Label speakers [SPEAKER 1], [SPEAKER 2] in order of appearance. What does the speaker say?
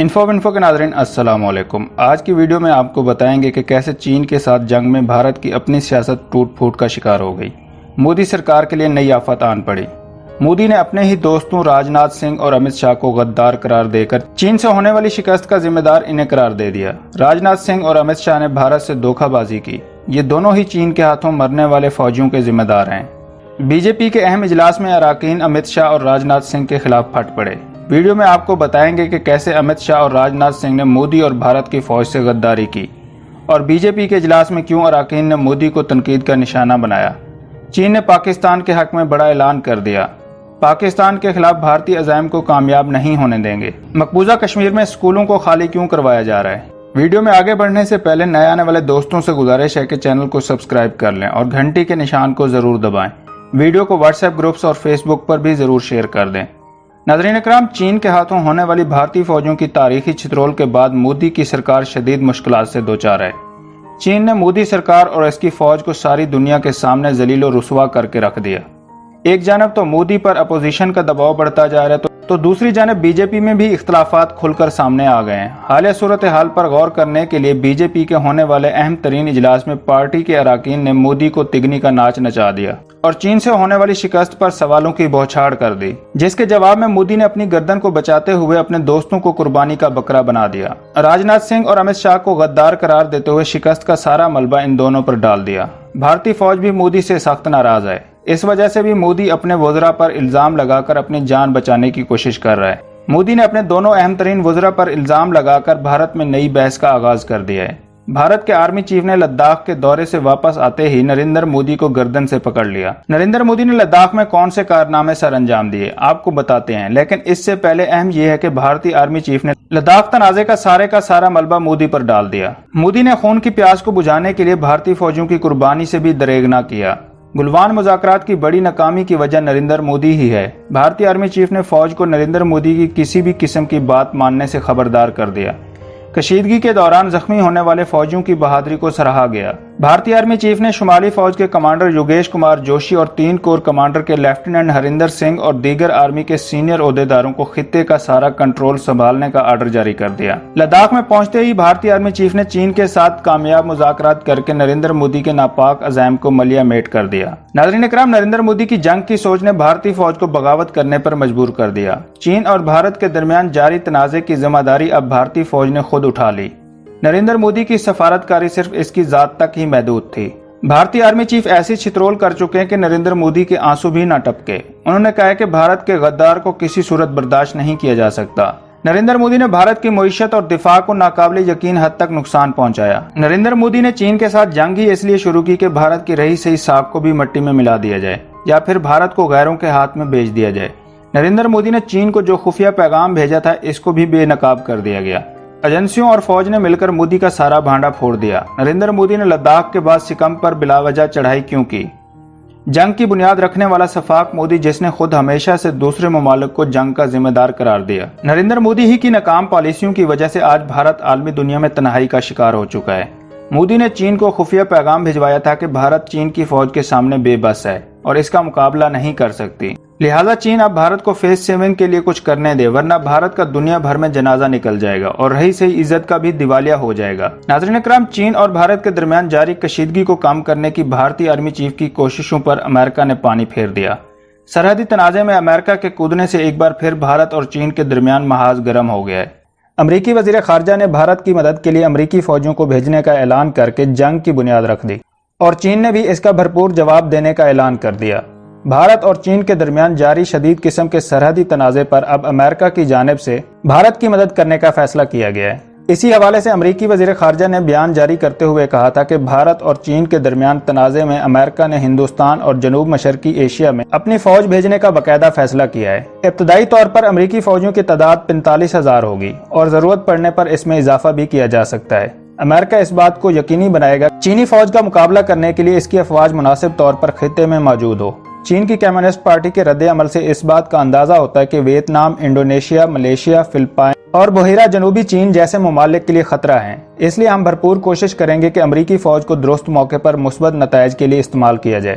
[SPEAKER 1] Info کے ناظرین السلام علیکم۔ آج کی ویڈیو میں آپ کو بتائیں گے کہ کیسے چین کے ساتھ جنگ میں بھارت کی اپنی سیاست ٹوٹ پھوٹ کا شکار ہو گئی۔ مودی سرکار کے لیے نئی آفت آن پڑی۔ مودی نے اپنے ہی دوستوں راج ناتھ سنگھ اور امت شاہ کو غدار قرار دے کر چین سے ہونے والی شکست کا ذمہ دار انہیں قرار دے دیا۔ راج ناتھ سنگھ اور امت شاہ نے بھارت سے دھوکہ بازی کی۔ یہ دونوں ہی چین کے ہاتھوں مرنے والے فوجیوں کے ذمہ دار ہیں۔ بی جے پی کے اہم اجلاس میں اراکین امت شاہ اور راج ناتھ سنگھ کے خلاف پھٹ پڑے۔ ویڈیو میں آپ کو بتائیں گے کہ کیسے امت شاہ اور راج ناتھ سنگھ نے مودی اور بھارت کی فوج سے غداری کی، اور بی جے پی کے اجلاس میں کیوں اراکین نے مودی کو تنقید کا نشانہ بنایا۔ چین نے پاکستان کے حق میں بڑا اعلان کر دیا۔ پاکستان کے خلاف بھارتی عزائم کو کامیاب نہیں ہونے دیں گے۔ مقبوضہ کشمیر میں اسکولوں کو خالی کیوں کروایا جا رہا ہے۔ ویڈیو میں آگے بڑھنے سے پہلے نئے آنے والے دوستوں سے گزارش ہے کہ چینل کو سبسکرائب کر لیں اور گھنٹی کے نشان کو ضرور دبائیں۔ ویڈیو کو واٹس ایپ گروپس اور فیس بک پر بھی ضرور شیئر کر دیں۔ ناظرین اکرام، چین کے ہاتھوں ہونے والی بھارتی فوجوں کی تاریخی چترول کے بعد مودی کی سرکار شدید مشکلات سے دوچار ہے۔ چین نے مودی سرکار اور اس کی فوج کو ساری دنیا کے سامنے ذلیل و رسوا کر کے رکھ دیا۔ ایک جانب تو مودی پر اپوزیشن کا دباؤ بڑھتا جا رہا ہے تو دوسری جانب بی جے پی میں بھی اختلافات کھل کر سامنے آ گئے ہیں۔ حالیہ صورتحال پر غور کرنے کے لیے بی جے پی کے ہونے والے اہم ترین اجلاس میں پارٹی کے اراکین نے مودی کو تگنی کا ناچ نچا دیا اور چین سے ہونے والی شکست پر سوالوں کی بوچھاڑ کر دی، جس کے جواب میں مودی نے اپنی گردن کو بچاتے ہوئے اپنے دوستوں کو قربانی کا بکرا بنا دیا۔ راج ناتھ سنگھ اور امت شاہ کو غدار قرار دیتے ہوئے شکست کا سارا ملبہ ان دونوں پر ڈال دیا۔ بھارتی فوج بھی مودی سے سخت ناراض ہے۔ اس وجہ سے بھی مودی اپنے وزراء پر الزام لگا کر اپنی جان بچانے کی کوشش کر رہا ہے۔ مودی نے اپنے دونوں اہم ترین وزراء پر الزام لگا کر بھارت میں نئی بحث کا آغاز کر دیا ہے۔ بھارت کے آرمی چیف نے لداخ کے دورے سے واپس آتے ہی نریندر مودی کو گردن سے پکڑ لیا۔ نریندر مودی نے لداخ میں کون سے کارنامے سر انجام دیے آپ کو بتاتے ہیں، لیکن اس سے پہلے اہم یہ ہے کہ بھارتی آرمی چیف نے لداخ تنازع کا سارا ملبہ مودی پر ڈال دیا۔ مودی نے خون کی پیاس کو بجھانے کے لیے بھارتی فوجوں کی قربانی سے بھی دریغ نہ کیا۔ گلوان مذاکرات کی بڑی ناکامی کی وجہ نریندر مودی ہی ہے۔ بھارتی آرمی چیف نے فوج کو نریندر مودی کی کسی بھی قسم کی بات ماننے سے خبردار کر دیا۔ کشیدگی کے دوران زخمی ہونے والے فوجیوں کی بہادری کو سراہا گیا۔ بھارتی آرمی چیف نے شمالی فوج کے کمانڈر یوگیش کمار جوشی اور 3 کور کمانڈر کے لیفٹیننٹ ہریندر سنگھ اور دیگر آرمی کے سینئر عہدیداروں کو خطے کا سارا کنٹرول سنبھالنے کا آرڈر جاری کر دیا۔ لداخ میں پہنچتے ہی بھارتی آرمی چیف نے چین کے ساتھ کامیاب مذاکرات کر کے نریندر مودی کے ناپاک عزائم کو ملیا میٹ کر دیا۔ ناظرین اکرام، نریندر مودی کی جنگ کی سوچ نے بھارتی فوج کو بغاوت کرنے پر مجبور کر دیا۔ چین اور بھارت کے درمیان جاری تنازع کی ذمہ داری اب بھارتی فوج نے خود اٹھا لی۔ نریندر مودی کی سفارتکاری صرف اس کی ذات تک ہی محدود تھی۔ بھارتی آرمی چیف ایسی چھترول کر چکے ہیں کہ نریندر مودی کے آنسو بھی نہ ٹپکے۔ انہوں نے کہا کہ بھارت کے غدار کو کسی صورت برداشت نہیں کیا جا سکتا۔ نریندر مودی نے بھارت کی معیشت اور دفاع کو ناقابل یقین حد تک نقصان پہنچایا۔ نریندر مودی نے چین کے ساتھ جنگ ہی اس لیے شروع کی کہ بھارت کی رہی سہی ساکھ کو بھی مٹی میں ملا دیا جائے یا پھر بھارت کو غیروں کے ہاتھ میں بیچ دیا جائے۔ نریندر مودی نے چین کو جو خفیہ پیغام بھیجا تھا اس کو بھی بے نقاب کر دیا گیا۔ ایجنسیوں اور فوج نے مل کر مودی کا سارا بھانڈا پھوڑ دیا۔ نریندر مودی نے لداخ کے بعد سکم پر بلا وجہ چڑھائی کیوں کی؟ جنگ کی بنیاد رکھنے والا سفاک مودی، جس نے خود ہمیشہ سے دوسرے ممالک کو جنگ کا ذمہ دار قرار دیا۔ نریندر مودی ہی کی ناکام پالیسیوں کی وجہ سے آج بھارت عالمی دنیا میں تنہائی کا شکار ہو چکا ہے۔ مودی نے چین کو خفیہ پیغام بھجوایا تھا کہ بھارت چین کی فوج کے سامنے بے بس ہے اور اس کا مقابلہ نہیں کر سکتی، لہٰذا چین اب بھارت کو فیس سیونگ کے لیے کچھ کرنے دے، ورنہ بھارت کا دنیا بھر میں جنازہ نکل جائے گا اور رہی سہی عزت کا بھی دیوالیہ ہو جائے گا۔ ناظرین اکرام، چین اور بھارت کے درمیان جاری کشیدگی کو کم کرنے کی بھارتی آرمی چیف کی کوششوں پر امریکہ نے پانی پھیر دیا۔ سرحدی تنازع میں امریکہ کے کودنے سے ایک بار پھر بھارت اور چین کے درمیان محاذ گرم ہو گیا ہے۔ امریکی وزیر خارجہ نے بھارت کی مدد کے لیے امریکی فوجوں کو بھیجنے کا اعلان کر کے جنگ کی بنیاد رکھ دی، اور چین نے بھی اس کا بھرپور جواب دینے کا اعلان کر دیا۔ بھارت اور چین کے درمیان جاری شدید قسم کے سرحدی تنازع پر اب امریکہ کی جانب سے بھارت کی مدد کرنے کا فیصلہ کیا گیا ہے۔ اسی حوالے سے امریکی وزیر خارجہ نے بیان جاری کرتے ہوئے کہا تھا کہ بھارت اور چین کے درمیان تنازع میں امریکہ نے ہندوستان اور جنوب مشرقی ایشیا میں اپنی فوج بھیجنے کا باقاعدہ فیصلہ کیا ہے۔ ابتدائی طور پر امریکی فوجوں کی تعداد 45,000 ہوگی اور ضرورت پڑنے پر اس میں اضافہ بھی کیا جا سکتا ہے۔ امریکہ اس بات کو یقینی بنائے گا چینی فوج کا مقابلہ کرنے کے لیے اس کی افواج مناسب طور پر خطے میں موجود ہو۔ چین کی کمیونسٹ پارٹی کے رد عمل سے اس بات کا اندازہ ہوتا ہے کہ ویتنام، انڈونیشیا، ملیشیا، فلپائن اور بحیرہ جنوبی چین جیسے ممالک کے لیے خطرہ ہیں۔ اس لیے ہم بھرپور کوشش کریں گے کہ امریکی فوج کو درست موقع پر مثبت نتائج کے لیے استعمال کیا جائے۔